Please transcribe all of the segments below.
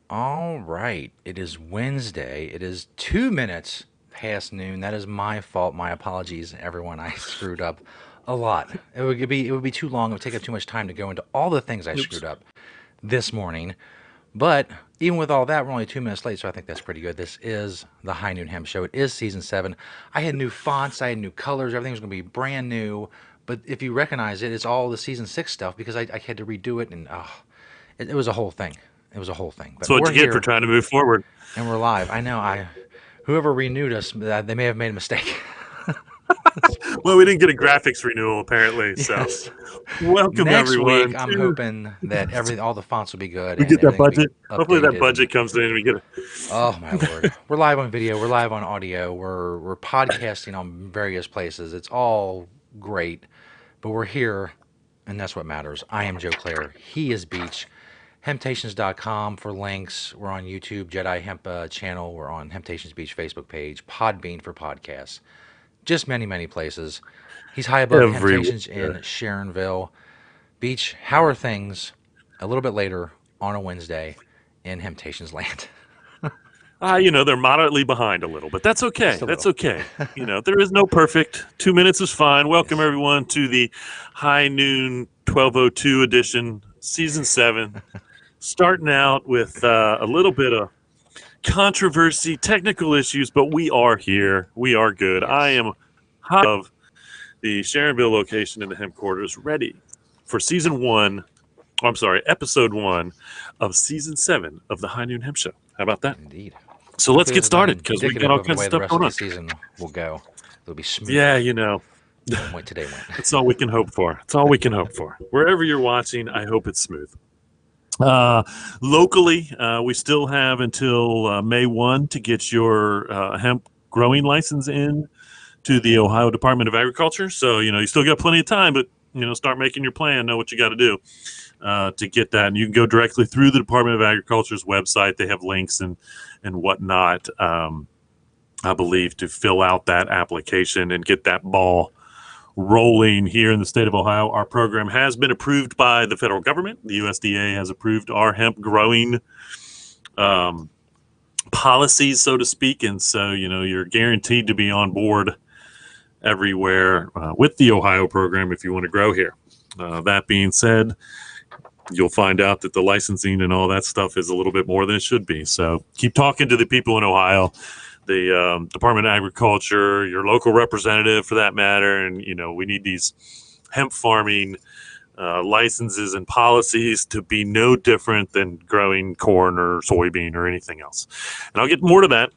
All right. It is Wednesday. It is 2 minutes past noon. That is my fault. My apologies, everyone. I screwed up a lot. It would be too long. It would take up too much time to go into all the things I Oops. screwed up this morning. But even with all that, we're only 2 minutes late, so I think that's pretty good. This is the High Noon Hemp Show. It is season 7. I had new fonts, I had new colors, everything was going to be brand new. But if you recognize it, it's all the season 6 stuff because I had to redo it, and it was a whole thing. It was a whole thing. That's But what we're you get for here trying to move forward. and we're live. I know. Whoever renewed us, they may have made a mistake. Well, we didn't get a graphics renewal apparently, so Yes. welcome Next week, everyone I'm to. hoping that all the fonts will be good We and get that everything will be budget. Hopefully, that updated. And budget comes in. And we get a. oh my lord, we're live on video, we're live on audio, we're podcasting on various places. It's all great, but we're here, and that's what matters. I am Joe Clare. He is Beach. Hemptations.com for links. We're on YouTube, Jedi Hemp channel. We're on Hemptations Beach Facebook page, Podbean for podcasts. Just many, many places. He's high above the Temptations in Everywhere. Sharonville. Beach, how are things a little bit later on a Wednesday in Temptations land? They're moderately behind a little, but that's okay. Just a That's little. okay. There is no perfect. 2 minutes is fine. Welcome Yes. everyone to the High Noon 1202 edition, season 7. Starting out with a little bit of controversy, technical issues, but we are here. We are good. I Yes. am high of the Sharonville location in the hemp quarters, ready for season 1. Oh, I'm sorry, episode 1 of season 7 of the High Noon Hemp Show. How about that? Indeed. So let's Hopefully, get this is started because we got indicative all of the kinds of way the stuff rest going of the on. season will go. It'll be Yeah, smoother than what today went. that's all we can hope for. It's all we can hope for. Wherever you're watching, I hope it's smooth. Uh, Locally, we still have until May 1 to get your hemp growing license in to the Ohio Department of Agriculture. So, you still got plenty of time, but, start making your plan, know what you got to do to get that. And you can go directly through the Department of Agriculture's website. They have links and whatnot, I believe, to fill out that application and get that ball rolling here in the state of Ohio. Our program has been approved by the federal government. The USDA has approved our hemp growing um, policies, so to speak. And so, you're guaranteed to be on board everywhere with the Ohio program if you want to grow here. That being said, you'll find out that the licensing and all that stuff is a little bit more than it should be. So keep talking to the people in Ohio, the Department of Agriculture, your local representative for that matter. And, we need these hemp farming licenses and policies to be no different than growing corn or soybean or anything else. And I'll get more to that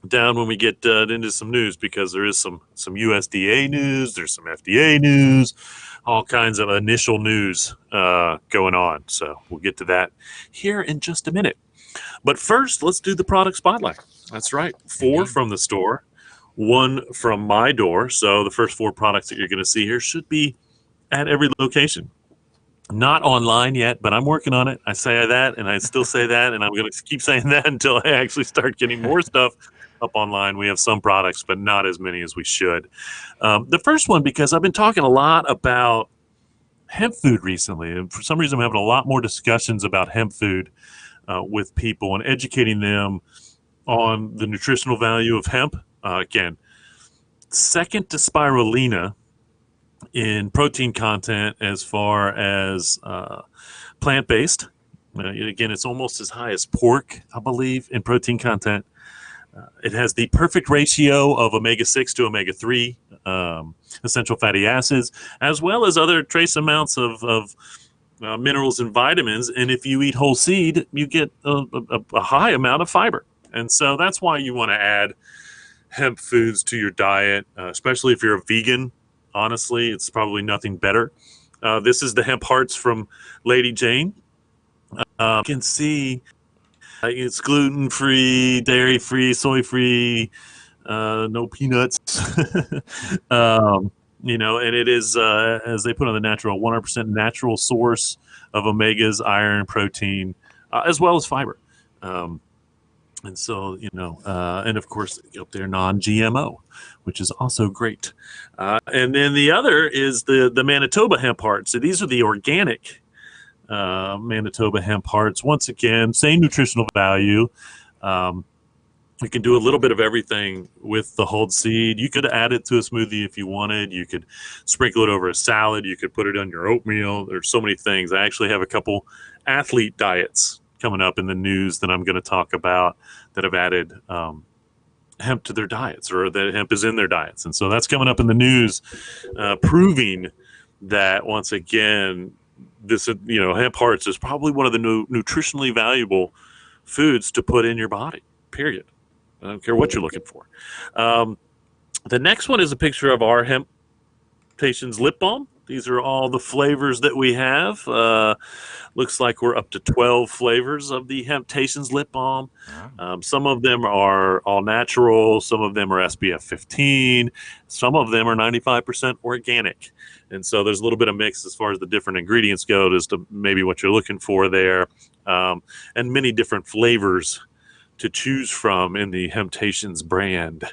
down when we get into some news, because there is some USDA news, there's some FDA news, all kinds of initial news going on. So we'll get to that here in just a minute. But first, let's do the product spotlight. That's right, 4 Indeed. from the store, 1 from my door. So the first 4 products that you're going to see here should be at every location. Not online yet, but I'm working on it. I say that and I still say that, and I'm going to keep saying that until I actually start getting more stuff up online. We have some products, but not as many as we should. The first one, because I've been talking a lot about hemp food recently, and for some reason I'm having a lot more discussions about hemp food with people and educating them on the nutritional value of hemp. Again, second to spirulina in protein content as far as plant-based. Again, it's almost as high as pork, I believe, in protein content. It has the perfect ratio of omega-6 to omega-3 essential fatty acids, as well as other trace amounts of minerals and vitamins. And if you eat whole seed, you get a high amount of fiber. And so that's why you want to add hemp foods to your diet, especially if you're a vegan. Honestly, it's probably nothing better. This is the hemp hearts from Lady Jane. You can see it's gluten-free, dairy-free, soy-free, no peanuts. And it is, as they put on the natural, 100% natural source of omegas, iron, protein, as well as fiber. And so, and of course, up there, non-GMO, which is also great. And then the other is the Manitoba hemp heart. So these are the organic Manitoba hemp hearts. Once again, same nutritional value. Um, you can do a little bit of everything with the hulled seed. You could add it to a smoothie if you wanted. You could sprinkle it over a salad. You could put it on your oatmeal. There's so many things. I actually have a couple athlete diets coming up in the news that I'm going to talk about that have added hemp to their diets, or that hemp is in their diets. And so that's coming up in the news, proving that once again, this hemp hearts is probably one of the nutritionally valuable foods to put in your body. Period. I don't care what you're looking for. Um, the next one is a picture of our Hemptations lip balm. These are all the flavors that we have. Looks like we're up to 12 flavors of the Hemptations lip balm. Wow. Some of them are all natural. Some of them are SPF 15. Some of them are 95% organic. And so there's a little bit of mix as far as the different ingredients go as to maybe what you're looking for there. And many different flavors to choose from in the Hemptations brand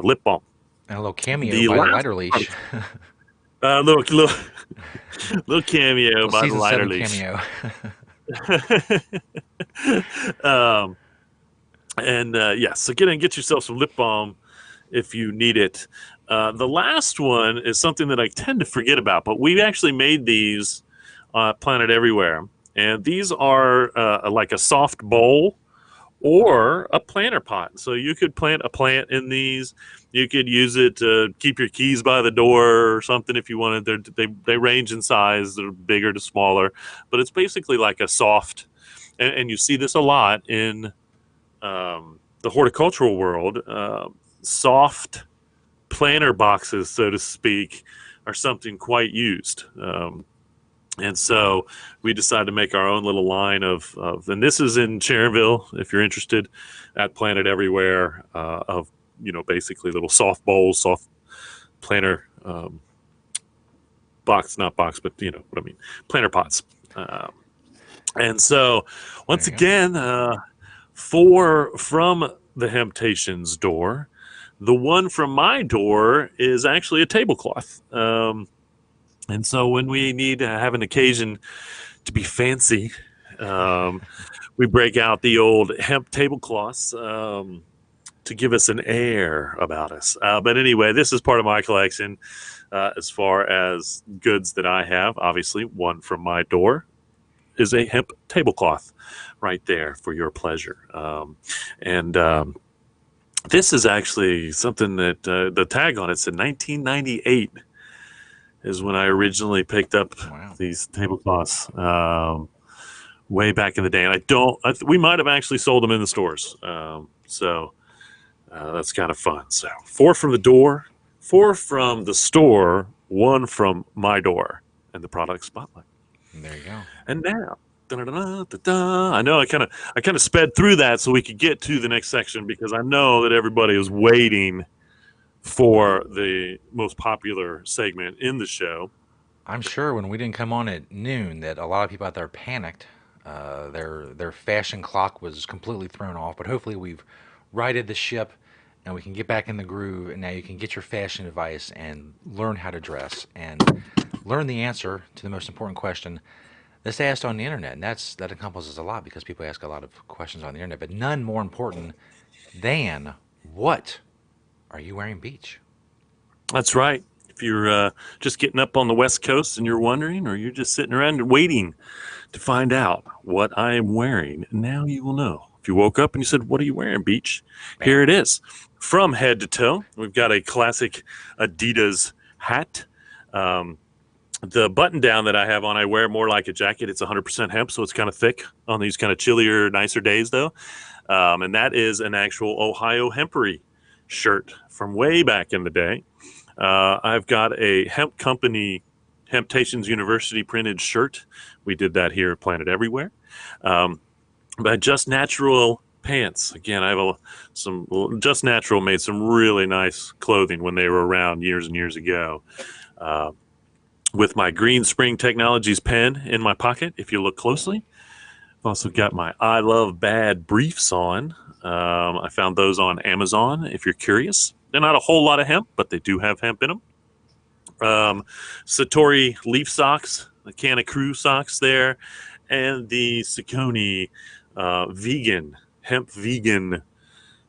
lip balm. And a little cameo The by the last lighter leash. little cameo Little by the season lighter 7 leash. cameo. um, and yes, so get yourself some lip balm if you need it. The last one is something that I tend to forget about, but we actually made these Planet Everywhere, and these are like a soft bowl or a planter pot. So you could plant a plant in these. You could use it to keep your keys by the door or something if you wanted. They range in size. They're bigger to smaller, but it's basically like a soft. And you see this a lot in the horticultural world. Soft planter boxes, so to speak, are something quite used. And so we decided to make our own little line and this is in Sharonville, if you're interested, at Planet Everywhere, of, basically little soft bowls, soft planter not box, but you know what I mean, planter pots. And so once There you go. again, from the Hemptations door, the one from my door is actually a tablecloth. And so when we need to have an occasion to be fancy, um, we break out the old hemp tablecloths to give us an air about us. But anyway, this is part of my collection as far as goods that I have. Obviously, one from my door is a hemp tablecloth right there for your pleasure. And this is actually something that the tag on it said 1998 is when I originally picked up Wow. these tablecloths way back in the day. And we might have actually sold them in the stores. So that's kind of fun. So 4 from the door, 4 from the store, 1 from my door, and the product spotlight. There you go. And now, da-da-da-da-da-da. I know I kind of sped through that so we could get to the next section because I know that everybody is waiting for the most popular segment in the show. I'm sure when we didn't come on at noon that a lot of people out there panicked. Their fashion clock was completely thrown off, but hopefully we've righted the ship and we can get back in the groove. And now you can get your fashion advice and learn how to dress and learn the answer to the most important question that's asked on the internet. And that encompasses a lot because people ask a lot of questions on the internet, but none more important than what are you wearing beach? That's right. If you're just getting up on the West Coast and you're wondering, or you're just sitting around waiting to find out what I am wearing, now you will know. If you woke up and you said, "What are you wearing, Beach?" Bam. Here it is. From head to toe, we've got a classic Adidas hat. The button down that I have on, I wear more like a jacket. It's 100% hemp, so it's kind of thick on these kind of chillier, nicer days, though. And that is an actual Ohio Hempery shirt from way back in the day. I've got a hemp company, Hemptations University printed shirt. We did that here at Planet Everywhere. But Just Natural pants. Again, I have some Just Natural made some really nice clothing when they were around years and years ago. With my Green Spring Technologies pen in my pocket, if you look closely. I've also got my I Love Bad briefs on. I found those on Amazon if you're curious. They're not a whole lot of hemp, but they do have hemp in them. Satori leaf socks the Canna Crew socks there, and the Saucony vegan, hemp vegan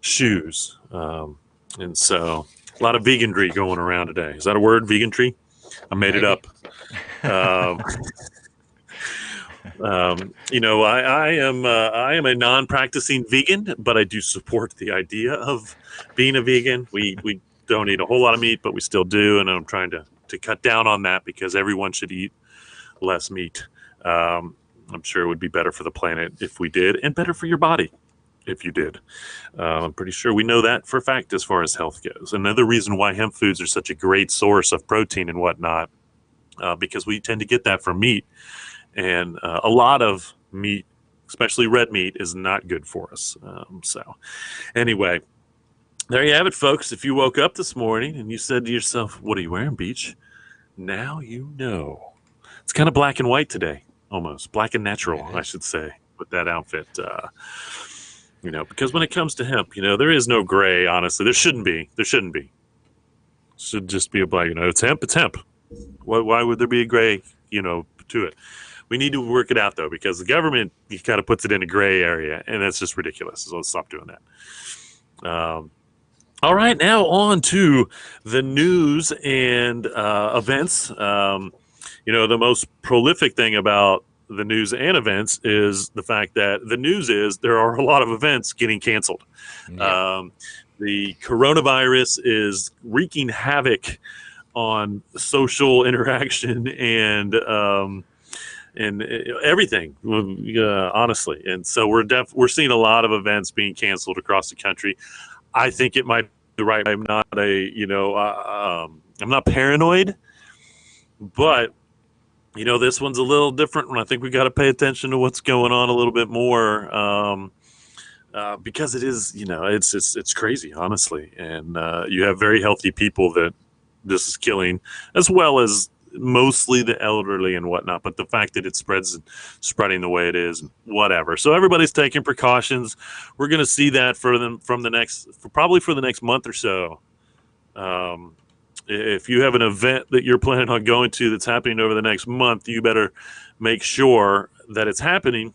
shoes. And so a lot of veganry going around today. Is that a word, veganry? I made it Maybe. up. Um, I am a non-practicing vegan, but I do support the idea of being a vegan. We don't eat a whole lot of meat, but we still do, and I'm trying to cut down on that because everyone should eat less meat. I'm sure it would be better for the planet if we did, and better for your body if you did. I'm pretty sure we know that for a fact as far as health goes. Another reason why hemp foods are such a great source of protein and whatnot, because we tend to get that from meat. And a lot of meat, especially red meat, is not good for us. So, anyway, there you have it, folks. If you woke up this morning and you said to yourself, "What are you wearing, Beach?" Now you know. It's kind of black and white today, almost black and natural, It I is. should say, with that outfit. Because when it comes to hemp, there is no gray. Honestly, there shouldn't be. There shouldn't be. It should just be a black. It's hemp. It's hemp. Why would there be a gray? To it. We need to work it out though, because the government kind of puts it in a gray area, and that's just ridiculous. So let's stop doing that. All right, now on to the news and events. The most prolific thing about the news and events is the fact that the news is there are a lot of events getting canceled. Yeah. Um, the coronavirus is wreaking havoc on social interaction and everything, honestly. And so we're seeing a lot of events being canceled across the country. I think it might be right. I'm not I'm not paranoid, but this one's a little different, and I think we got to pay attention to what's going on a little bit more, because it is, it's crazy, honestly. And you have very healthy people that this is killing, as well as mostly the elderly and whatnot. But the fact that it spreading the way it is, whatever. So everybody's taking precautions. We're going to see that probably for the next month or so. If you have an event that you're planning on going to that's happening over the next month, you better make sure that it's happening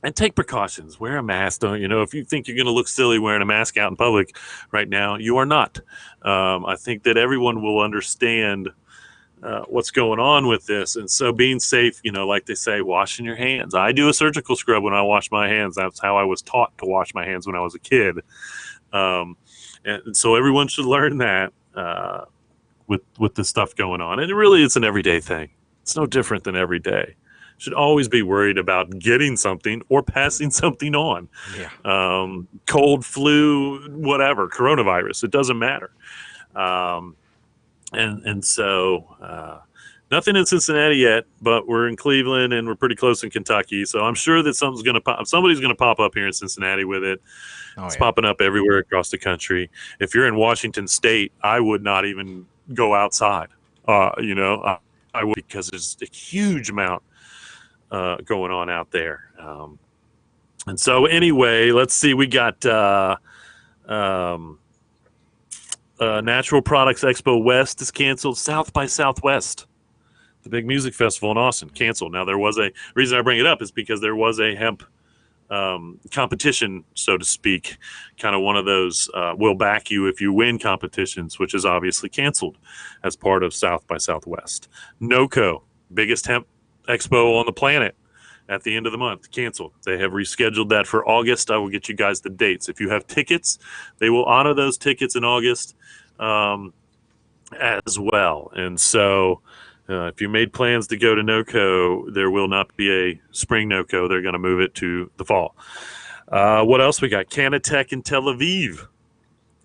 and take precautions. Wear a mask. Don't if you think you're going to look silly wearing a mask out in public right now, you are not. I think that everyone will understand what's going on with this, and so being safe. Like they say, washing your hands. I do a surgical scrub when I wash my hands. That's how I was taught to wash my hands when I was a kid. And so everyone should learn that with this stuff going on. And really, it's an everyday thing. It's no different than every day. Should always be worried about getting something or passing something on. Yeah. Cold, flu, whatever, coronavirus, it doesn't matter. And so nothing in Cincinnati yet, but we're in Cleveland and we're pretty close in Kentucky. So I'm sure that somebody's going to pop up here in Cincinnati with it. Oh It's yeah. popping up everywhere across the country. If you're in Washington State, I would not even go outside. I would, because there's a huge amount going on out there. And so anyway, let's see. We got Natural Products Expo West is canceled. South by Southwest, the big music festival in Austin, canceled. Now, there was a reason I bring it up is because there was a hemp competition, so to speak, kind of one of those we'll back you if you win competitions, which is obviously canceled as part of South by Southwest. NOCO, biggest hemp expo on the planet, at the end of the month, canceled. They have rescheduled that for August. I will get you guys the dates. If you have tickets, they will honor those tickets in August as well. And so if you made plans to go to NOCO, there will not be a spring NOCO. They're going to move it to the fall. What else we got? Canatech in Tel Aviv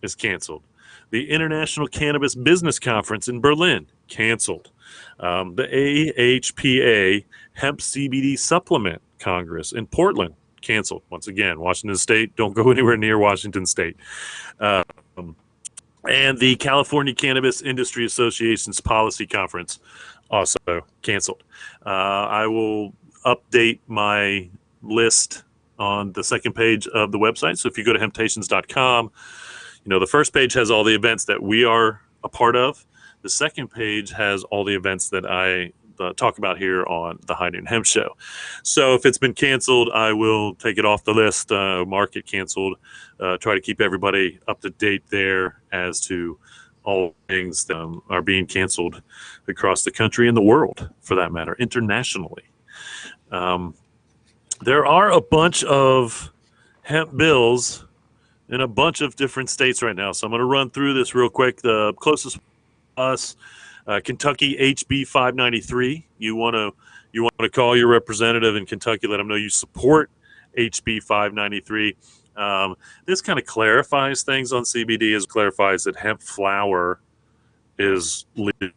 is canceled. The International Cannabis Business Conference in Berlin, canceled. The AHPA Hemp CBD Supplement Congress in Portland, canceled. Once again, Washington State, don't go anywhere near Washington State. And the California Cannabis Industry Association's Policy Conference, also canceled. I will update my list on the second page of the website. So if you go to hemptations.com, the first page has all the events that we are a part of. The second page has all the events that I talk about here on the High Noon Hemp Show. So if it's been canceled, I will take it off the list, mark it canceled, try to keep everybody up to date there as to all things that are being canceled across the country and the world, for that matter, internationally. Um, there are a bunch of hemp bills in a bunch of different states right now. So I'm going to run through this real quick. The closest to us, Kentucky HB 593. You want to call your representative in Kentucky, let them know you support HB 593. This kind of clarifies things on CBD, as clarifies that hemp flower is legal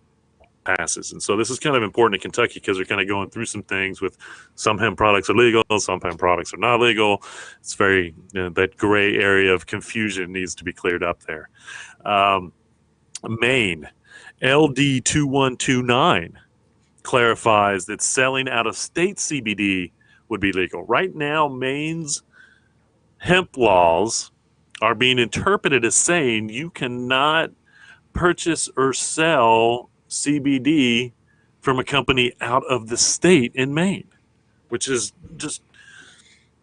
passes. And so this is kind of important in Kentucky because they're kind of going through some things with some hemp products are legal, some hemp products are not legal. It's very, that gray area of confusion needs to be cleared up there. Maine, LD 2129 clarifies that selling out of state CBD would be legal. Right now, Maine's hemp laws are being interpreted as saying you cannot purchase or sell CBD from a company out of the state in Maine, which is just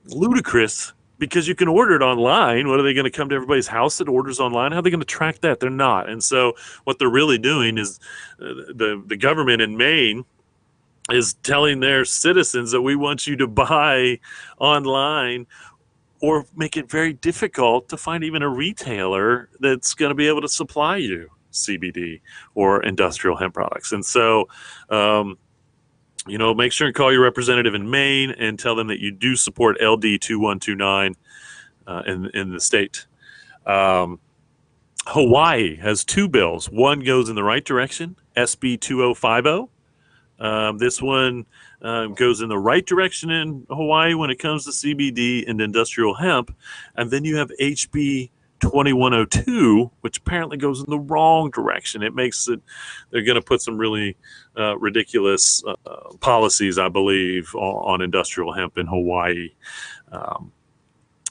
ludicrous because you can order it online. What, are they going to come to everybody's house that orders online? How are they going to track that? They're not. And so what they're really doing is the government in Maine is telling their citizens that we want you to buy online or make it very difficult to find even a retailer that's going to be able to supply you CBD or industrial hemp products. And so, make sure and call your representative in Maine and tell them that you do support LD 2129 in the state. Hawaii has two bills. One goes in the right direction, SB 2050. This one goes in the right direction in Hawaii when it comes to CBD and industrial hemp. And then you have HB 2102, which apparently goes in the wrong direction. It makes it, they're going to put some really ridiculous policies, I believe, on industrial hemp in Hawaii.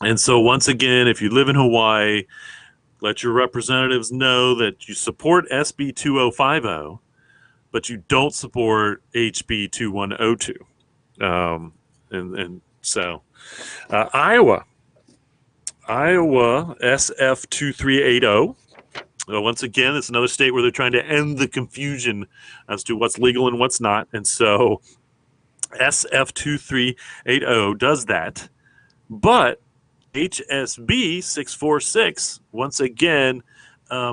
And so once again, if you live in Hawaii, let your representatives know that you support SB 2050, but you don't support HB 2102. And so Iowa SF 2380. Once again, it's another state where they're trying to end the confusion as to what's legal and what's not. And so SF 2380 does that. But HSB 646, once again,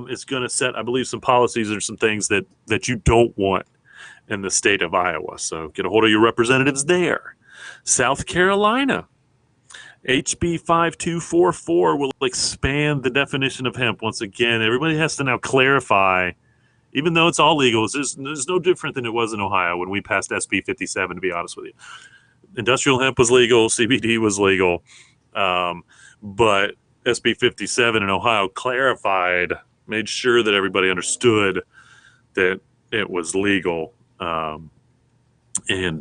is going to set, I believe, some policies or some things that you don't want in the state of Iowa. So get a hold of your representatives there. South Carolina, HB 5244 will expand the definition of hemp. Once again, everybody has to now clarify, even though it's all legal, there's no different than it was in Ohio when we passed SB 57, to be honest with you. Industrial hemp was legal, CBD was legal, but SB 57 in Ohio clarified, made sure that everybody understood that it was legal. And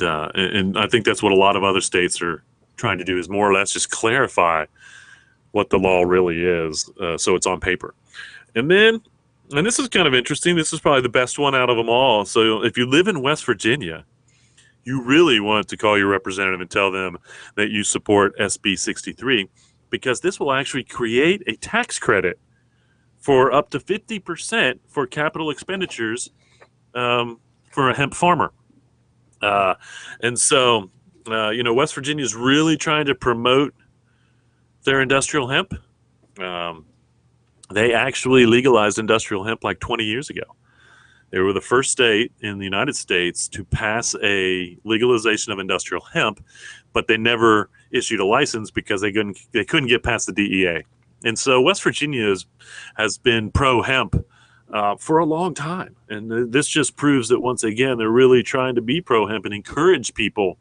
I think that's what a lot of other states are trying to do, is more or less just clarify what the law really is, so it's on paper. And this is kind of interesting. This is probably the best one out of them all. So if you live in West Virginia, you really want to call your representative and tell them that you support SB 63, because this will actually create a tax credit for up to 50% for capital expenditures for a hemp farmer. And so, West Virginia is really trying to promote their industrial hemp. They actually legalized industrial hemp like 20 years ago. They were the first state in the United States to pass a legalization of industrial hemp, but they never issued a license because they couldn't get past the DEA. And so West Virginia has been pro-hemp for a long time. And this just proves that, once again, they're really trying to be pro-hemp and encourage people,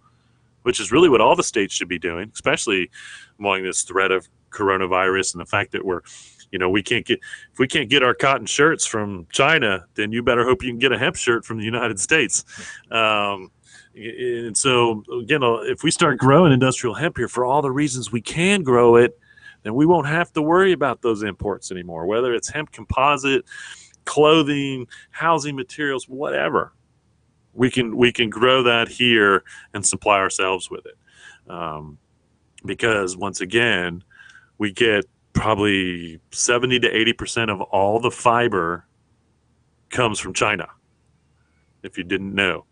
which is really what all the states should be doing, especially among this threat of coronavirus and the fact that if we can't get our cotton shirts from China, then you better hope you can get a hemp shirt from the United States. And so, again, if we start growing industrial hemp here for all the reasons we can grow it, then we won't have to worry about those imports anymore, whether it's hemp composite, clothing, housing materials, whatever. we can grow that here and supply ourselves with it. Because once again, we get probably 70 to 80% of all the fiber comes from China, if you didn't know.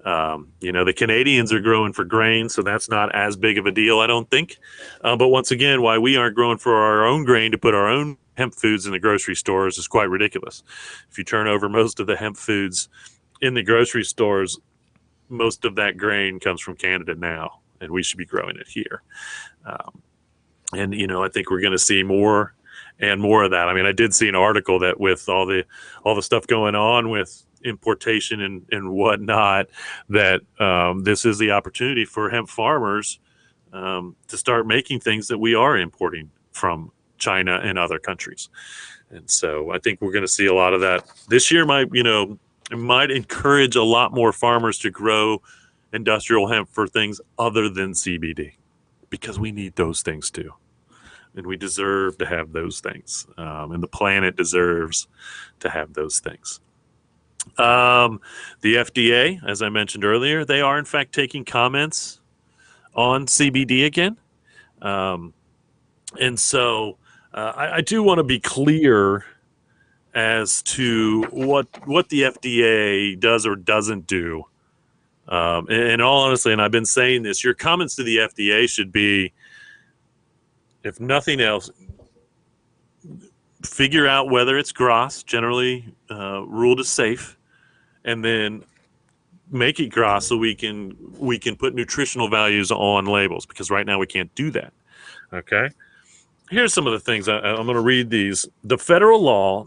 The Canadians are growing for grain, so that's not as big of a deal, I don't think. But once again, why we aren't growing for our own grain to put our own hemp foods in the grocery stores is quite ridiculous. If you turn over most of the hemp foods in the grocery stores, most of that grain comes from Canada now, and we should be growing it here. And I think we're going to see more and more of that. I mean, I did see an article that with all the stuff going on with importation and whatnot, that this is the opportunity for hemp farmers to start making things that we are importing from China and other countries. And so I think we're going to see a lot of that this year. It might encourage a lot more farmers to grow industrial hemp for things other than CBD, because we need those things too. And we deserve to have those things. And the planet deserves to have those things. The FDA, as I mentioned earlier, they are in fact taking comments on CBD again. And so I do want to be clear as to what the FDA does or doesn't do. And all honestly, and I've been saying this, your comments to the FDA should be, if nothing else, figure out whether it's GRAS, generally ruled as safe, and then make it GRAS so we can put nutritional values on labels, because right now we can't do that. Okay. Here's some of the things. I'm going to read these. The federal law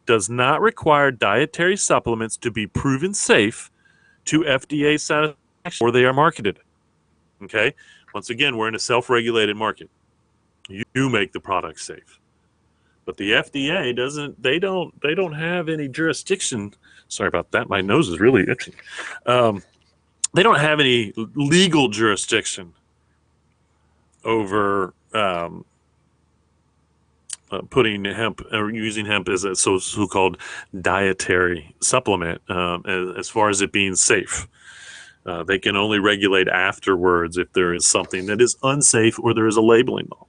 does not require dietary supplements to be proven safe to FDA satisfaction, or they are marketed. Okay. Once again, we're in a self-regulated market. You make the product safe, but the FDA doesn't. They don't have any jurisdiction. Sorry about that. My nose is really itchy. They don't have any legal jurisdiction over putting hemp or using hemp as a so-called dietary supplement, as far as it being safe. They can only regulate afterwards if there is something that is unsafe or there is a labeling law.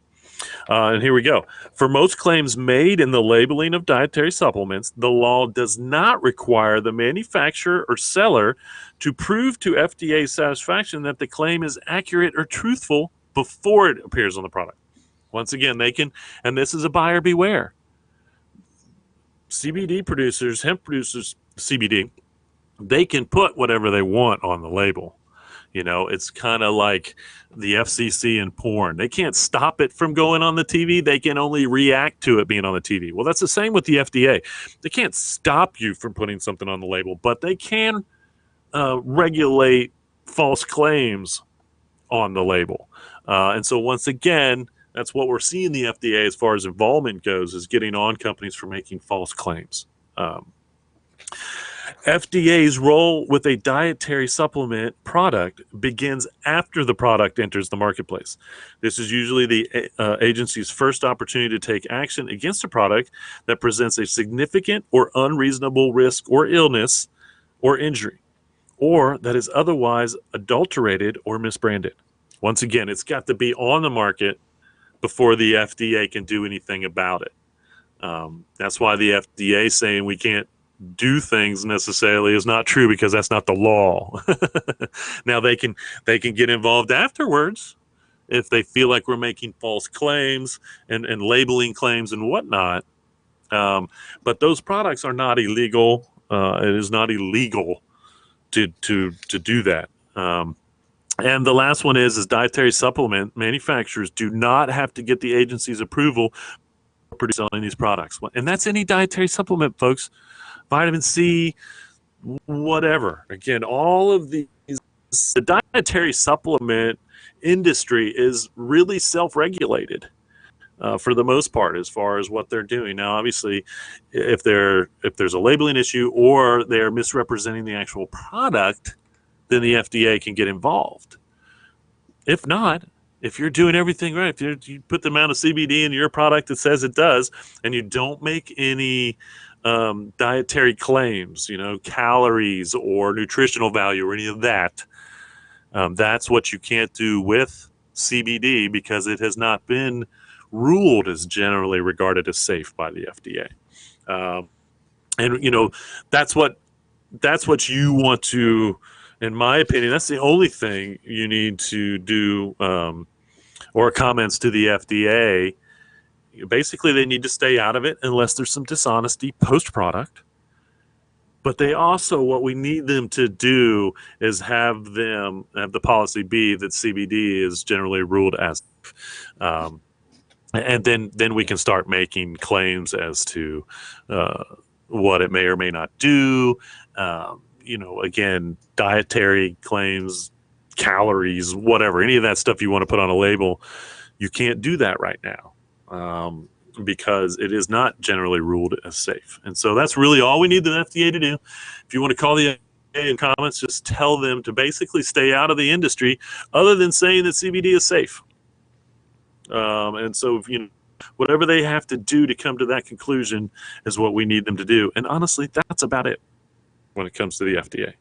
And here we go. For most claims made in the labeling of dietary supplements, the law does not require the manufacturer or seller to prove to FDA satisfaction that the claim is accurate or truthful before it appears on the product. Once again, they can, and this is a buyer beware. CBD producers, hemp producers, CBD, they can put whatever they want on the label. It's kind of like the FCC and porn. They can't stop it from going on the TV. They can only react to it being on the TV. Well, that's the same with the FDA. They can't stop you from putting something on the label, but they can regulate false claims on the label. And so once again, that's what we're seeing the FDA as far as involvement goes, is getting on companies for making false claims. FDA's role with a dietary supplement product begins after the product enters the marketplace. This is usually the agency's first opportunity to take action against a product that presents a significant or unreasonable risk or illness or injury, or that is otherwise adulterated or misbranded. Once again, it's got to be on the market before the FDA can do anything about it. That's why the FDA saying we can't do things necessarily is not true, because that's not the law. Now they can get involved afterwards if they feel like we're making false claims and labeling claims and whatnot. But those products are not illegal. It is not illegal to do that. And the last one is dietary supplement manufacturers do not have to get the agency's approval for selling these products. And that's any dietary supplement, folks. Vitamin C, whatever. Again, all of these, the dietary supplement industry is really self-regulated for the most part as far as what they're doing. Now, obviously, if there's a labeling issue or they're misrepresenting the actual product, then the FDA can get involved. If not, if you're doing everything right, if you put the amount of CBD in your product that says it does, and you don't make any dietary claims, calories or nutritional value or any of that. That's what you can't do with CBD because it has not been ruled as generally regarded as safe by the FDA. And that's what you want to, in my opinion, that's the only thing you need to do, or comments to the FDA. Basically, they need to stay out of it unless there's some dishonesty post product. But they also, what we need them to do is have the policy be that CBD is generally ruled as, um, and then we can start making claims as to uh, what it may or may not do. Again, dietary claims, calories, whatever, any of that stuff you want to put on a label, you can't do that right now. Because it is not generally ruled as safe. And so that's really all we need the FDA to do. If you want to call the FDA in comments, just tell them to basically stay out of the industry other than saying that CBD is safe. And so, whatever they have to do to come to that conclusion is what we need them to do. And honestly, that's about it when it comes to the FDA.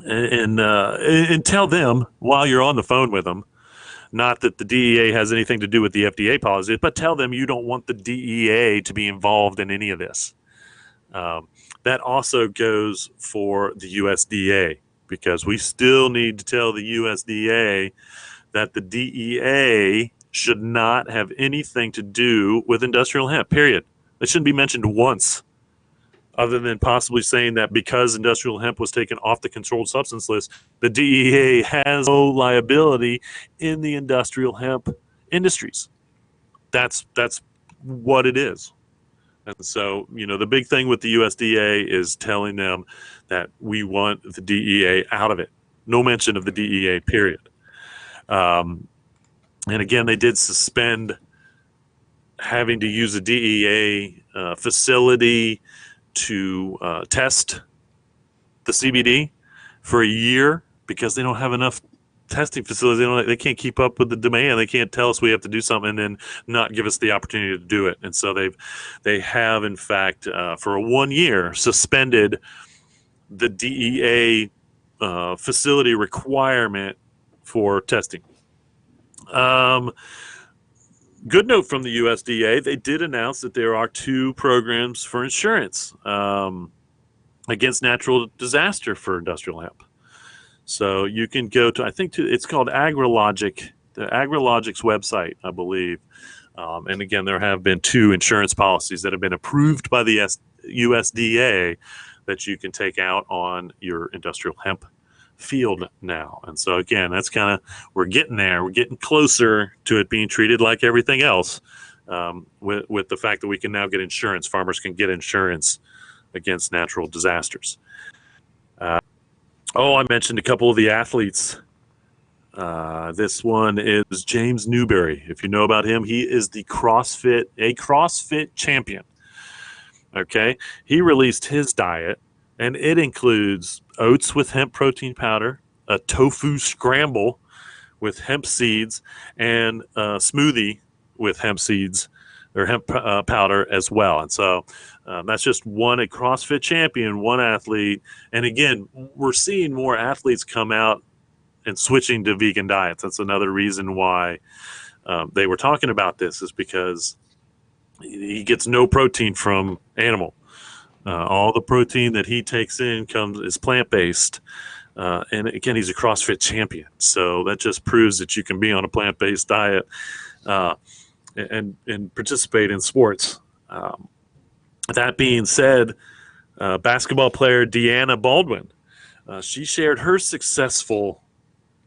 And tell them while you're on the phone with them, not that the DEA has anything to do with the FDA policy, but tell them you don't want the DEA to be involved in any of this. That also goes for the USDA, because we still need to tell the USDA that the DEA should not have anything to do with industrial hemp, period. It shouldn't be mentioned once, other than possibly saying that because industrial hemp was taken off the controlled substance list, the DEA has no liability in the industrial hemp industries. That's what it is. And so, the big thing with the USDA is telling them that we want the DEA out of it. No mention of the DEA, period. And again, they did suspend having to use a DEA facility to test the CBD for a year because they don't have enough testing facilities. They can't keep up with the demand. They can't tell us we have to do something and then not give us the opportunity to do it. And so they have in fact for 1 year suspended the DEA facility requirement for testing. Good note from the USDA, they did announce that there are 2 programs for insurance against natural disaster for industrial hemp. So you can go to, I think it's called AgriLogic, the AgriLogic's website, I believe. And again, there have been 2 insurance policies that have been approved by the USDA that you can take out on your industrial hemp field now. And so again, that's kind of, we're getting there. We're getting closer to it being treated like everything else, with the fact that we can now get insurance. Farmers can get insurance against natural disasters. I mentioned a couple of the athletes. This one is James Newberry. If you know about him, he is a CrossFit champion. Okay. He released his diet, and it includes oats with hemp protein powder, a tofu scramble with hemp seeds, and a smoothie with hemp seeds or hemp powder as well. And so that's just a CrossFit champion, one athlete. And again, we're seeing more athletes come out and switching to vegan diets. That's another reason why they were talking about this, is because he gets no protein from animal. All the protein that he takes in is plant-based. And again, he's a CrossFit champion. So that just proves that you can be on a plant-based diet and participate in sports. That being said, basketball player Deanna Baldwin, she shared her successful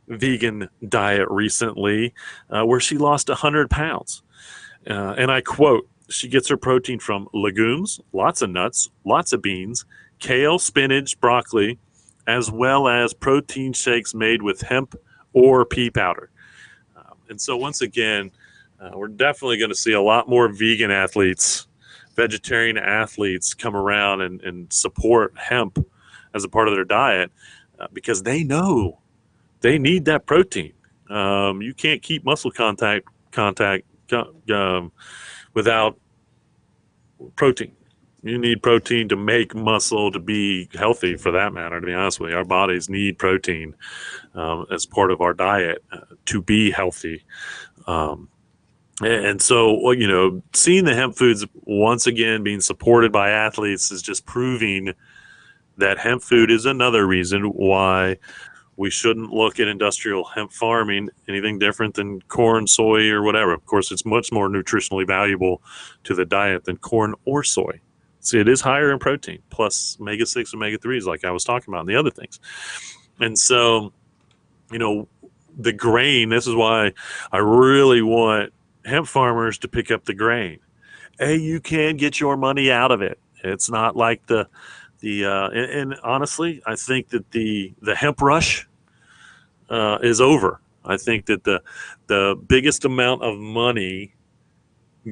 vegan diet recently, where she lost 100 pounds. And I quote, she gets her protein from legumes, lots of nuts, lots of beans, kale, spinach, broccoli, as well as protein shakes made with hemp or pea powder. And so once again, we're definitely going to see a lot more vegan athletes, vegetarian athletes come around and support hemp as a part of their diet, because they know they need that protein. You can't keep muscle contact without protein. You need protein to make muscle to be healthy, for that matter, to be honest with you. Our bodies need protein as part of our diet to be healthy. Um, and so, well, seeing the hemp foods once again being supported by athletes is just proving that hemp food is another reason why we shouldn't look at industrial hemp farming anything different than corn, soy, or whatever. Of course, it's much more nutritionally valuable to the diet than corn or soy. See, it is higher in protein, plus omega 6, omega 3s, like I was talking about, and the other things. And so, you know, the grain, this is why I really want hemp farmers to pick up the grain. A, you can get your money out of it. It's not like and honestly, I think that the hemp rush is over. I think that the biggest amount of money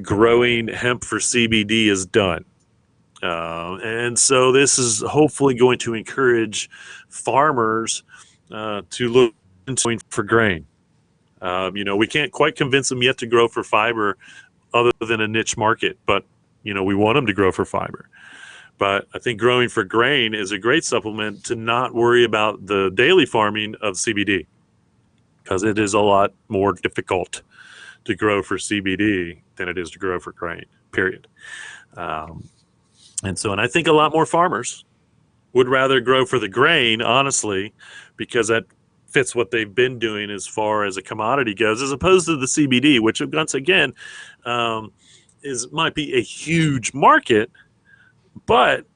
growing hemp for CBD is done. And so this is hopefully going to encourage farmers to look into for grain. We can't quite convince them yet to grow for fiber other than a niche market, but we want them to grow for fiber. But I think growing for grain is a great supplement to not worry about the daily farming of CBD, because it is a lot more difficult to grow for CBD than it is to grow for grain, period. Um, and I think a lot more farmers would rather grow for the grain, honestly, because that fits what they've been doing as far as a commodity goes, as opposed to the CBD, which once again might be a huge market, but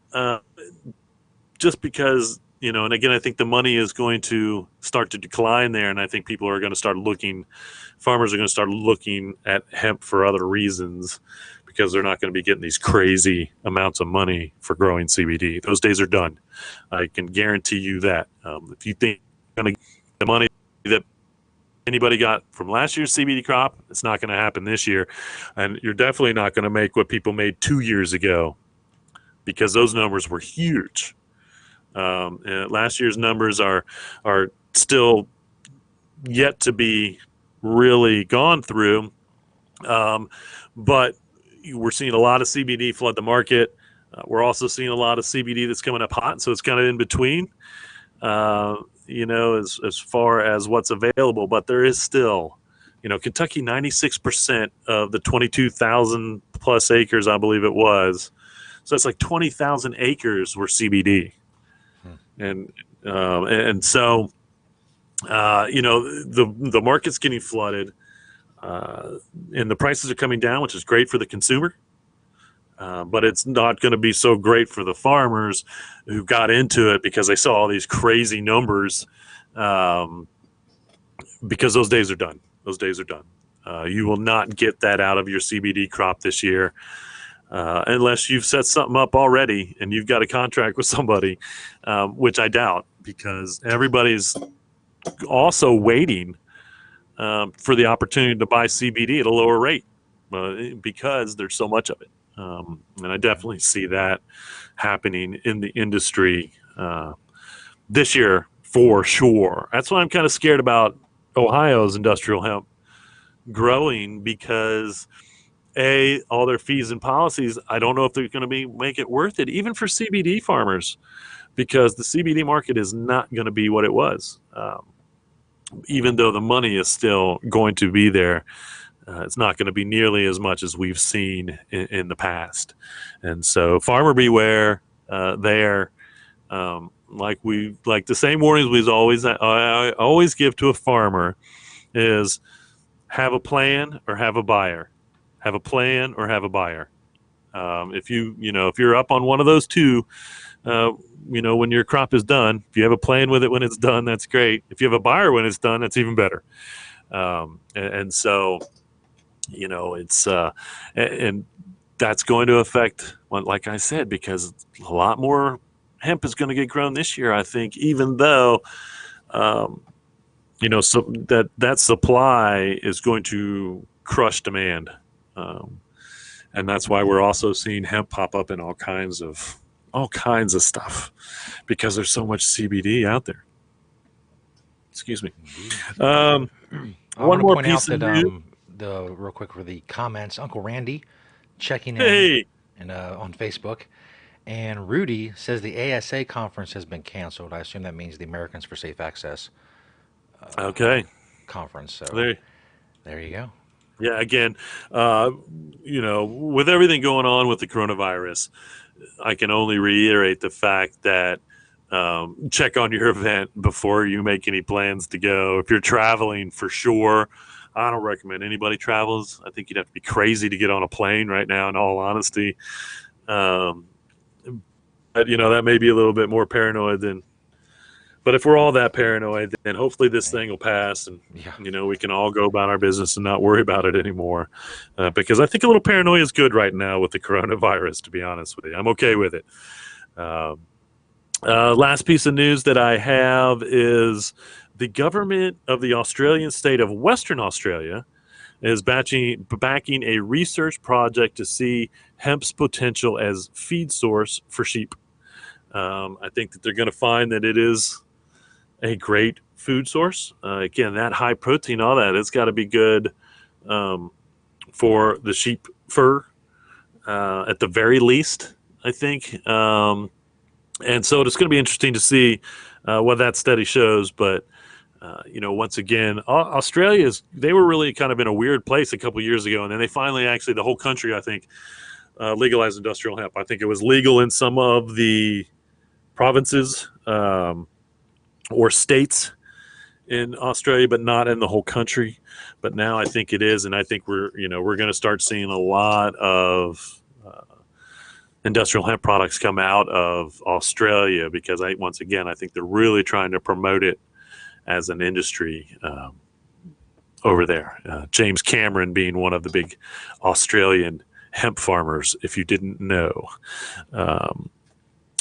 just because and again, I think the money is going to start to decline there, and I think people are going to start looking, farmers are going to start looking at hemp for other reasons, because they're not going to be getting these crazy amounts of money for growing CBD. Those days are done. I can guarantee you that. If you think you're going to get the money that anybody got from last year's CBD crop, it's not going to happen this year, and you're definitely not going to make what people made 2 years ago, because those numbers were huge. And last year's numbers are still yet to be really gone through, but we're seeing a lot of CBD flood the market. We're also seeing a lot of CBD that's coming up hot, so it's kind of in between, as far as what's available. But there is still, Kentucky, 96% of the 22,000 plus acres, I believe it was. So it's like 20,000 acres were CBD. And so the market's getting flooded, and the prices are coming down, which is great for the consumer, but it's not going to be so great for the farmers who got into it because they saw all these crazy numbers, because those days are done. You will not get that out of your CBD crop this year, unless you've set something up already and you've got a contract with somebody, which I doubt, because everybody's also waiting for the opportunity to buy CBD at a lower rate, because there's so much of it. And I definitely see that happening in the industry this year for sure. That's why I'm kind of scared about Ohio's industrial hemp growing, because all their fees and policies, I don't know if they're going to make it worth it, even for CBD farmers, because the CBD market is not going to be what it was. Even though the money is still going to be there, it's not going to be nearly as much as we've seen in the past. And so, farmer beware there. Like the same warnings I always give to a farmer is: have a plan or have a buyer. Have a plan or have a buyer. If you're up on one of those two, when your crop is done, if you have a plan with it when it's done, that's great. If you have a buyer when it's done, that's even better. And so, it's and that's going to affect, like I said, because a lot more hemp is going to get grown this year, I think, even though, so that supply is going to crush demand. And that's why we're also seeing hemp pop up in all kinds of stuff, because there's so much CBD out there. Excuse me. I One want to more point piece out of that news. the real quick for the comments, Uncle Randy checking in. Hey. and on Facebook. And Rudy says the ASA conference has been canceled. I assume that means the Americans for Safe Access Okay. conference. So There. there you go. Yeah. Again, uh, with everything going on with the coronavirus, I can only reiterate the fact that check on your event before you make any plans to go. If you're traveling, for sure, I don't recommend anybody travels. I think you'd have to be crazy to get on a plane right now, in all honesty. Um, but that may be a little bit more paranoid than. But if we're all that paranoid, then hopefully this Hey, thing will pass, and yeah, we can all go about our business and not worry about it anymore. Because I think a little paranoia is good right now with the coronavirus. To be honest with you, I'm okay with it. Um, Last piece of news that I have is the government of the Australian state of Western Australia is backing a research project to see hemp's potential as feed source for sheep. I think that they're going to find that it is a great food source. Again, that high protein, all that, it's got to be good um, for the sheep fur at the very least, I think. And so it's going to be interesting to see what that study shows. But once again, they were really kind of in a weird place a couple years ago, and then they finally, actually, the whole country, I think, legalized industrial hemp. I think it was legal in some of the provinces or states in Australia, but not in the whole country. But now I think it is, and I think we're going to start seeing a lot of industrial hemp products come out of Australia, because once again, I think they're really trying to promote it as an industry over there. James Cameron being one of the big Australian hemp farmers, if you didn't know. Um,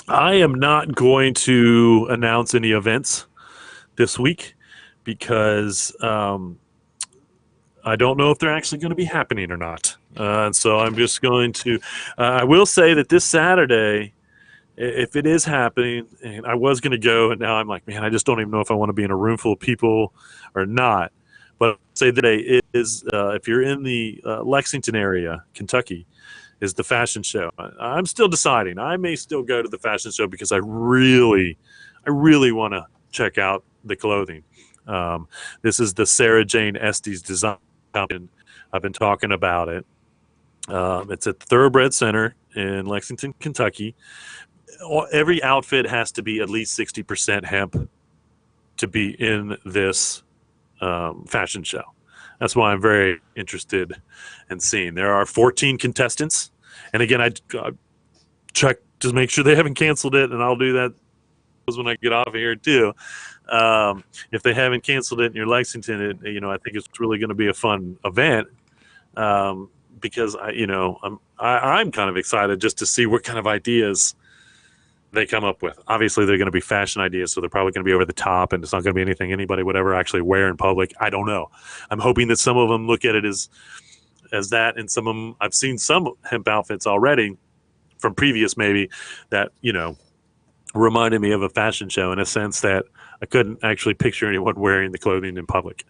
I am not going to announce any events this week because I don't know if they're actually going to be happening or not. And so I'm just going to. I will say that this Saturday, if it is happening, and I was going to go, and now I'm like, man, I just don't even know if I want to be in a room full of people or not. But I'll say the day is, if you're in the Lexington area, Kentucky, is the fashion show. I'm still deciding. I may still go to the fashion show because I really want to check out the clothing. This is the Sarah Jane Estes design company. I've been talking about it. It's at the Thoroughbred Center in Lexington, Kentucky. Every outfit has to be at least 60% hemp to be in this fashion show. That's why I'm very interested in seeing. There are 14 contestants. And again, I check to make sure they haven't canceled it, and I'll do that when I get off of here too. If they haven't canceled it near Lexington, I think it's really going to be a fun event. Because I'm kind of excited just to see what kind of ideas they come up with. Obviously, they're going to be fashion ideas, so they're probably going to be over the top, and it's not going to be anything anybody would ever actually wear in public. I don't know. I'm hoping that some of them look at it as that, and some of them, I've seen some hemp outfits already from previous, maybe, that reminded me of a fashion show, in a sense that I couldn't actually picture anyone wearing the clothing in public.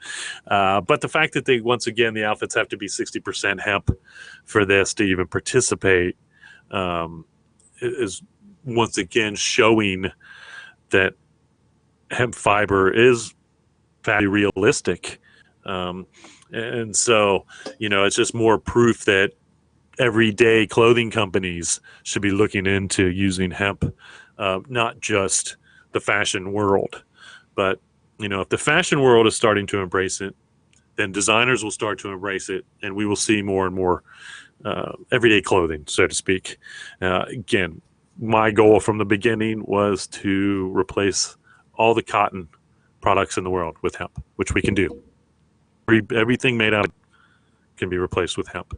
But the fact that once again, the outfits have to be 60% hemp for this to even participate is once again showing that hemp fiber is fairly realistic. And so, it's just more proof that everyday clothing companies should be looking into using hemp, not just the fashion world. But, if the fashion world is starting to embrace it, then designers will start to embrace it, and we will see more and more everyday clothing, so to speak. Again, my goal from the beginning was to replace all the cotton products in the world with hemp, which we can do. Everything made out can be replaced with hemp.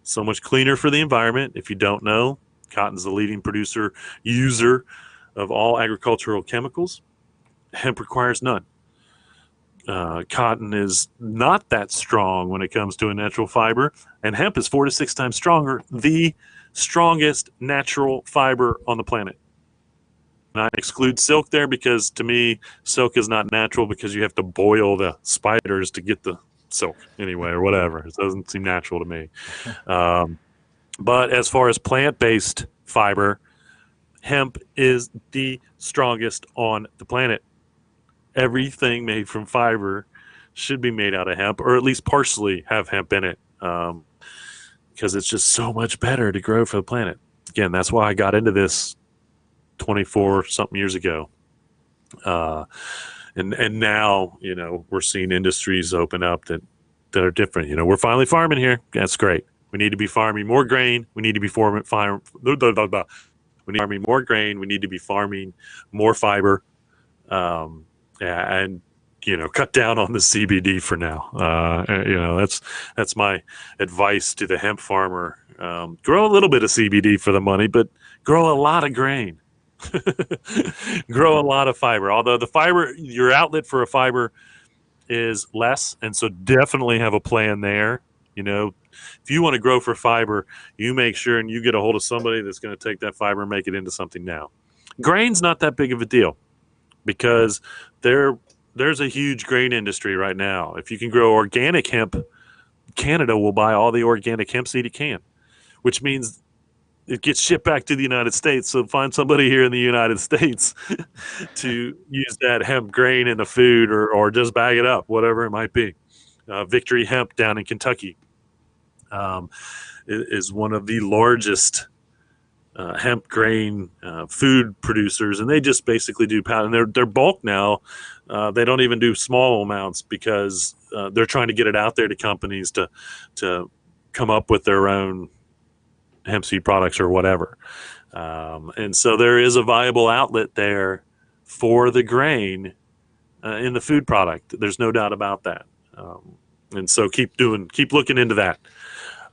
So much cleaner for the environment. If you don't know, cotton is the leading user of all agricultural chemicals. Hemp requires none. Cotton is not that strong when it comes to a natural fiber, and hemp is 4 to 6 times stronger, the strongest natural fiber on the planet. And I exclude silk there because, to me, silk is not natural, because you have to boil the spiders to get the silk anyway, or whatever. It doesn't seem natural to me. Um, But as far as plant-based fiber, hemp is the strongest on the planet. Everything made from fiber should be made out of hemp, or at least partially have hemp in it, because it's just so much better to grow for the planet. Again, that's why I got into this 24 something years ago. Uh, and now, we're seeing industries open up that are different. We're finally farming here. That's great. We need to be farming more grain. We need to be we need farming more grain. We need to be farming more fiber, and cut down on the CBD for now. That's my advice to the hemp farmer. Grow a little bit of CBD for the money, but grow a lot of grain. Grow a lot of fiber. Although the fiber, your outlet for a fiber is less, and so definitely have a plan there. If you want to grow for fiber, you make sure and you get a hold of somebody that's going to take that fiber and make it into something now. Grain's not that big of a deal because there's a huge grain industry right now. If you can grow organic hemp, Canada will buy all the organic hemp seed it can, which means it gets shipped back to the United States. So find somebody here in the United States to use that hemp grain in the food, or just bag it up, whatever it might be. Victory Hemp down in Kentucky is one of the largest hemp grain food producers, and they just basically do pound. And they're bulk now. They don't even do small amounts because they're trying to get it out there to companies to come up with their own hemp seed products or whatever. And so there is a viable outlet there for the grain in the food product. There's no doubt about that. And so keep looking into that.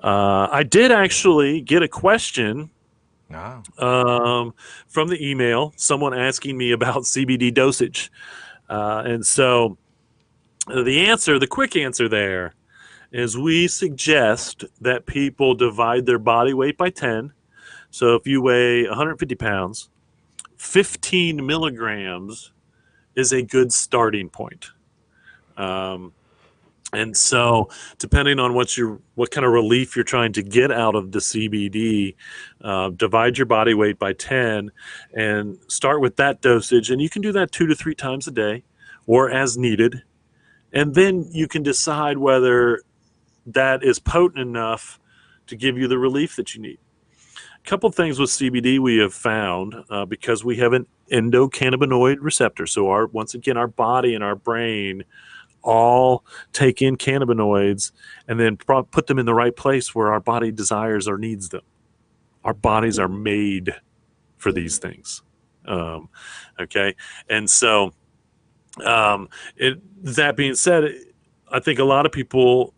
I did actually get a question from the email, someone asking me about CBD dosage. And so the quick answer there is we suggest that people divide their body weight by 10. So if you weigh 150 pounds, 15 milligrams is a good starting point. And so, depending on what kind of relief you're trying to get out of the CBD, divide your body weight by 10 and start with that dosage. And you can do that 2 to 3 times a day or as needed. And then you can decide whether that is potent enough to give you the relief that you need. A couple things with CBD we have found, because we have an endocannabinoid receptor. So once again, our body and our brain all take in cannabinoids and then put them in the right place where our body desires or needs them. Our bodies are made for these things. Okay. And so that being said, I think a lot of people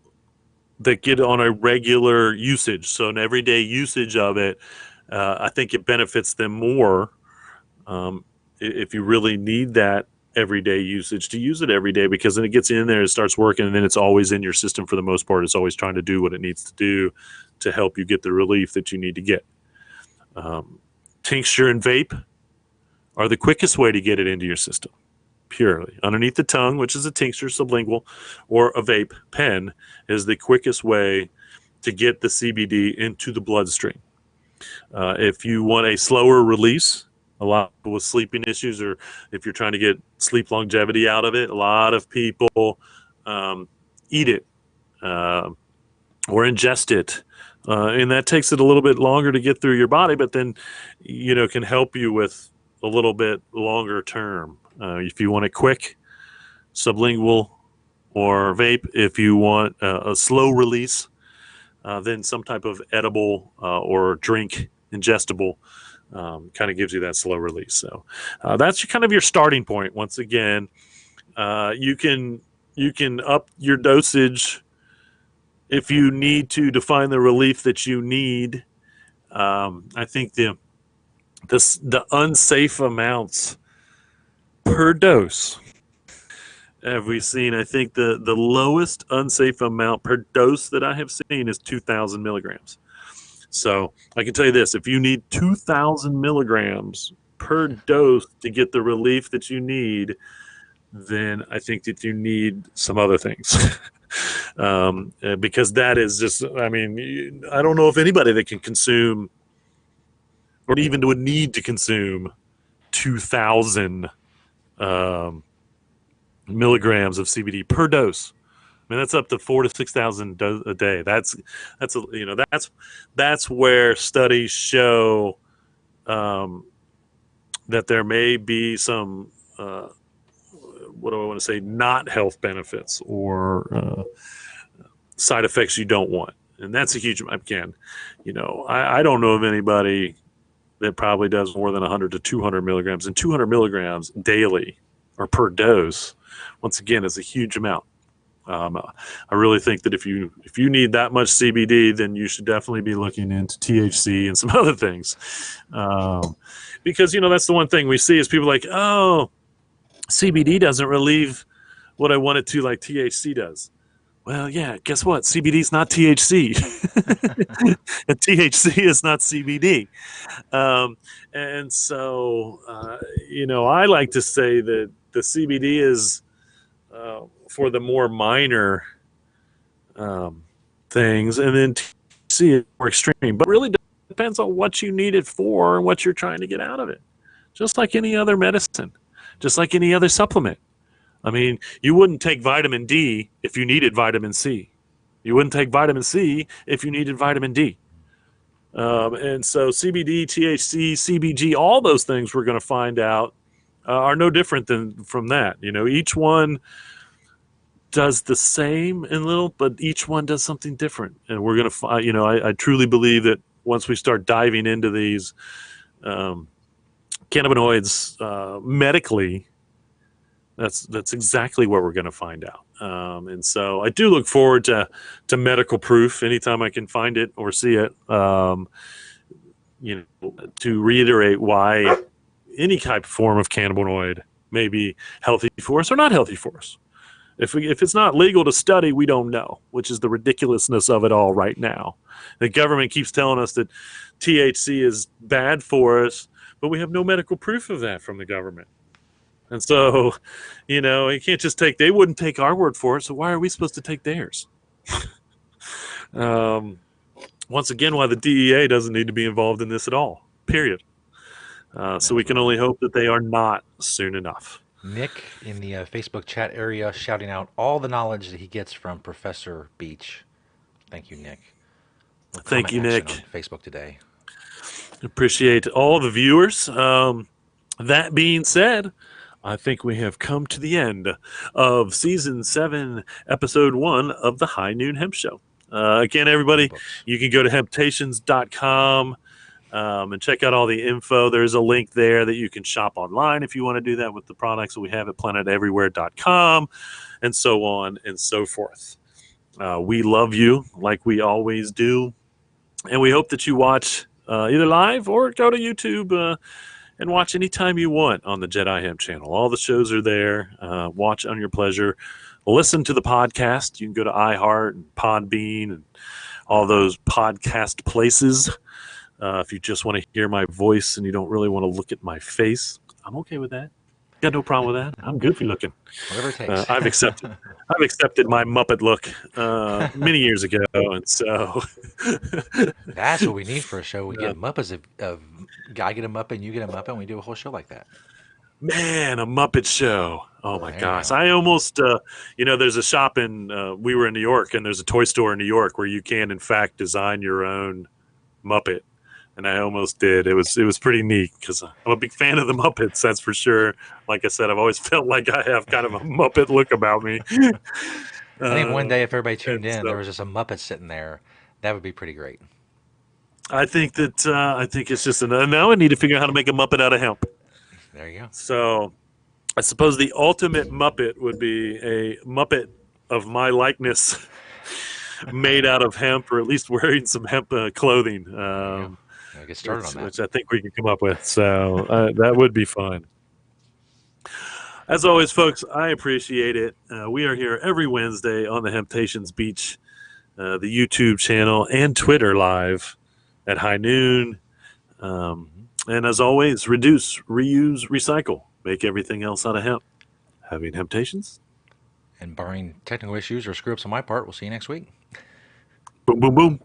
that get on a regular usage, so an everyday usage of it, I think it benefits them more if you really need that everyday usage to use it every day, because then it gets in there, it starts working, and then it's always in your system for the most part. It's always trying to do what it needs to do to help you get the relief that you need to get. Tincture and vape are the quickest way to get it into your system. Purely underneath the tongue, which is a tincture, sublingual, or a vape pen, is the quickest way to get the CBD into the bloodstream. If you want a slower release, a lot of people with sleeping issues, or if you're trying to get sleep longevity out of it, a lot of people eat it or ingest it. And that takes it a little bit longer to get through your body, but then, can help you with a little bit longer term. If you want it quick, sublingual or vape. If you want a slow release, then some type of edible or drink, ingestible, kind of gives you that slow release. So that's kind of your starting point. Once again, you can up your dosage if you need to find the relief that you need. I think the unsafe amounts per dose have we seen. I think the lowest unsafe amount per dose that I have seen is 2,000 milligrams. So I can tell you this: if you need 2,000 milligrams per dose to get the relief that you need, then I think that you need some other things. because that is just, I mean, I don't know if anybody that can consume or even would need to consume 2,000 um, milligrams of CBD per dose. I mean, that's up to 4 to 6,000 a day. That's where studies show um, that there may be some what do I want to say, not health benefits or side effects you don't want. And that's a huge, again, I don't know of anybody that probably does more than 100 to 200 milligrams, and 200 milligrams daily or per dose, once again, is a huge amount. I really think that if you need that much CBD, then you should definitely be looking into THC and some other things, because that's the one thing we see is people like, oh, CBD doesn't relieve what I want it to like THC does. Well, yeah, guess what? CBD is not THC, and THC is not CBD. Um, and so, I like to say that the CBD is for the more minor um, things, and then THC is more extreme. But it really depends on what you need it for and what you're trying to get out of it. Just like any other medicine, just like any other supplement. I mean, you wouldn't take vitamin D if you needed vitamin C. You wouldn't take vitamin C if you needed vitamin D. And so CBD, THC, CBG, all those things we're going to find out are no different than from that. Each one does the same in little, but each one does something different. And we're going to find, I truly believe that once we start diving into these cannabinoids medically, that's exactly what we're going to find out. And so I do look forward to medical proof anytime I can find it or see it. To reiterate why any type of form of cannabinoid may be healthy for us or not healthy for us. If it's not legal to study, we don't know, which is the ridiculousness of it all right now. The government keeps telling us that THC is bad for us, but we have no medical proof of that from the government. And so, you can't just they wouldn't take our word for it, so why are we supposed to take theirs? Once again, why the DEA doesn't need to be involved in this at all, period. So we can only hope that they are not soon enough. Nick in the Facebook chat area shouting out all the knowledge that he gets from Professor Beach. Thank you, Nick. Thank you, action Nick. on Facebook today. Appreciate all the viewers. That being said, I think we have come to the end of Season 7, Episode 1 of the High Noon Hemp Show. Again, everybody, you can go to hemptations.com and check out all the info. There's a link there that you can shop online if you want to do that with the products that we have at planeteverywhere.com and so on and so forth. We love you like we always do, and we hope that you watch either live or go to YouTube and watch anytime you want on the Jedi Hemp channel. All the shows are there. Watch on your pleasure. Listen to the podcast. You can go to iHeart and Podbean and all those podcast places. If you just want to hear my voice and you don't really want to look at my face, I'm okay with that. Got no problem with that. I'm goofy looking. Whatever it takes. I've accepted my Muppet look many years ago, and so that's what we need for a show. We get Muppets of I get a Muppet and you get a Muppet, and we do a whole show like that. Man, a Muppet show. Oh my gosh. I almost, there's a shop we were in New York, and there's a toy store in New York where you can, in fact, design your own Muppet. And I almost did. It was pretty neat because I'm a big fan of the Muppets, that's for sure. Like I said, I've always felt like I have kind of a Muppet look about me. I think one day if everybody tuned in, there was just a Muppet sitting there. That would be pretty great. I think it's just now I need to figure out how to make a Muppet out of hemp. There you go. So I suppose the ultimate Muppet would be a Muppet of my likeness made out of hemp, or at least wearing some hemp clothing. Get started on that. Which I think we can come up with. So that would be fun. As always, folks, I appreciate it. We are here every Wednesday on the Hemptations Beach, the YouTube channel, and Twitter live at high noon. And as always, reduce, reuse, recycle. Make everything else out of hemp. Having Hemptations? And barring technical issues or screw ups on my part, we'll see you next week. Boom, boom, boom.